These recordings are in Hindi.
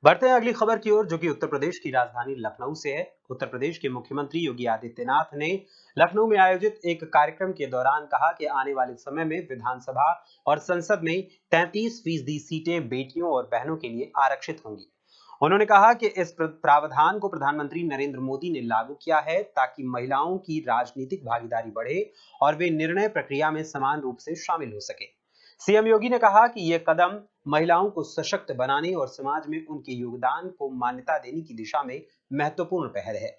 बढ़ते हैं अगली खबर की ओर, जो कि उत्तर प्रदेश की राजधानी लखनऊ से है। उत्तर प्रदेश के मुख्यमंत्री योगी आदित्यनाथ ने लखनऊ में आयोजित एक कार्यक्रम के दौरान कहा कि आने वाले समय में विधानसभा और संसद में 33% सीटें बेटियों और बहनों के लिए आरक्षित होंगी। उन्होंने कहा कि इस प्रावधान को प्रधानमंत्री नरेंद्र मोदी ने लागू किया है ताकि महिलाओं की राजनीतिक भागीदारी बढ़े और वे निर्णय प्रक्रिया में समान रूप से शामिल हो सके। सीएम योगी ने कहा कि यह कदम महिलाओं को सशक्त बनाने और समाज में उनके योगदान को मान्यता देने की दिशा में महत्वपूर्ण पहल है।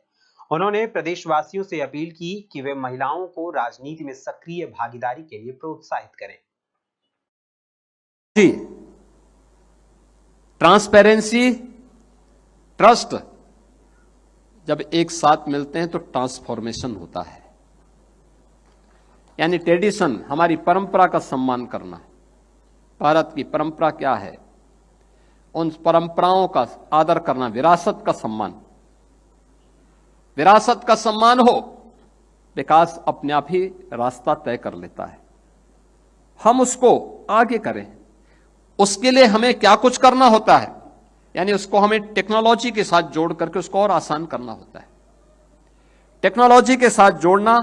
उन्होंने प्रदेशवासियों से अपील की कि वे महिलाओं को राजनीति में सक्रिय भागीदारी के लिए प्रोत्साहित करें। जी, ट्रांसपेरेंसी, ट्रस्ट जब एक साथ मिलते हैं तो ट्रांसफॉर्मेशन होता है। यानी ट्रेडिशन, हमारी परंपरा का सम्मान करना। भारत की परंपरा क्या है, उन परंपराओं का आदर करना, विरासत का सम्मान। विरासत का सम्मान हो, विकास अपने आप ही रास्ता तय कर लेता है। हम उसको आगे करें, उसके लिए हमें क्या कुछ करना होता है, यानी उसको हमें टेक्नोलॉजी के साथ जोड़ करके उसको और आसान करना होता है। टेक्नोलॉजी के साथ जोड़ना,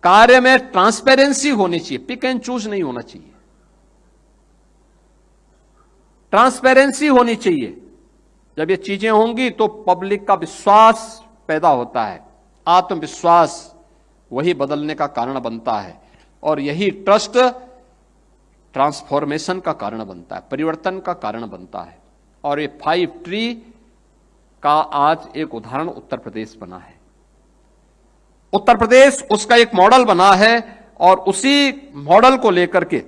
कार्य में ट्रांसपेरेंसी होनी चाहिए, पिक एंड चूज नहीं होना चाहिए। ट्रांसपेरेंसी होनी चाहिए। जब ये चीजें होंगी तो पब्लिक का विश्वास पैदा होता है। आत्मविश्वास वही बदलने का कारण बनता है और यही ट्रस्ट ट्रांसफॉर्मेशन का कारण बनता है, परिवर्तन का कारण बनता है। और ये 5 ट्री का आज एक उदाहरण उत्तर प्रदेश बना है। उत्तर प्रदेश उसका एक मॉडल बना है और उसी मॉडल को लेकर के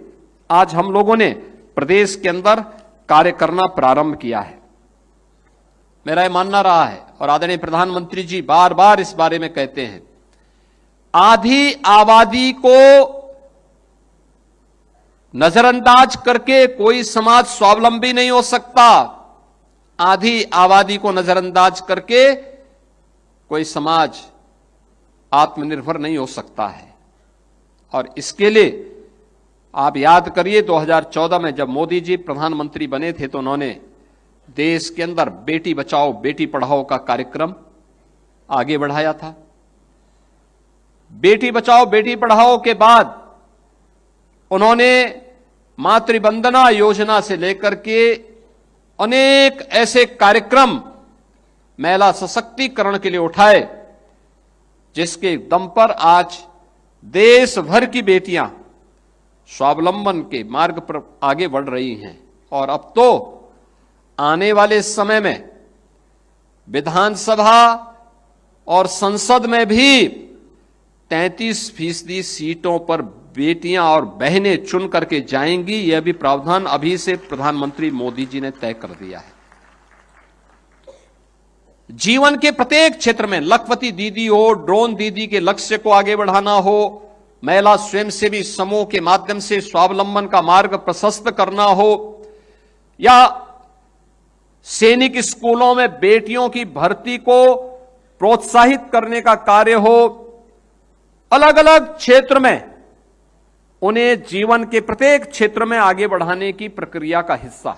आज हम लोगों ने प्रदेश के अंदर कार्य करना प्रारंभ किया है। मेरा यह मानना रहा है और आदरणीय प्रधानमंत्री जी बार बार इस बारे में कहते हैं, आधी आबादी को नजरअंदाज करके कोई समाज स्वावलंबी नहीं हो सकता। आधी आबादी को नजरअंदाज करके कोई समाज आत्मनिर्भर नहीं हो सकता है। और इसके लिए आप याद करिए 2014 में जब मोदी जी प्रधानमंत्री बने थे तो उन्होंने देश के अंदर बेटी बचाओ बेटी पढ़ाओ का कार्यक्रम आगे बढ़ाया था। बेटी बचाओ बेटी पढ़ाओ के बाद उन्होंने मातृवंदना योजना से लेकर के अनेक ऐसे कार्यक्रम महिला सशक्तिकरण के लिए उठाए, जिसके दम पर आज देश भर की बेटियां स्वावलंबन के मार्ग पर आगे बढ़ रही हैं। और अब तो आने वाले समय में विधानसभा और संसद में भी 33% सीटों पर बेटियां और बहनें चुन करके जाएंगी। यह भी प्रावधान अभी से प्रधानमंत्री मोदी जी ने तय कर दिया है। जीवन के प्रत्येक क्षेत्र में लखपति दीदी हो, ड्रोन दीदी के लक्ष्य को आगे बढ़ाना हो, महिला स्वयंसेवी समूह के माध्यम से स्वावलंबन का मार्ग प्रशस्त करना हो, या सैनिक स्कूलों में बेटियों की भर्ती को प्रोत्साहित करने का कार्य हो, अलग अलग क्षेत्र में उन्हें जीवन के प्रत्येक क्षेत्र में आगे बढ़ाने की प्रक्रिया का हिस्सा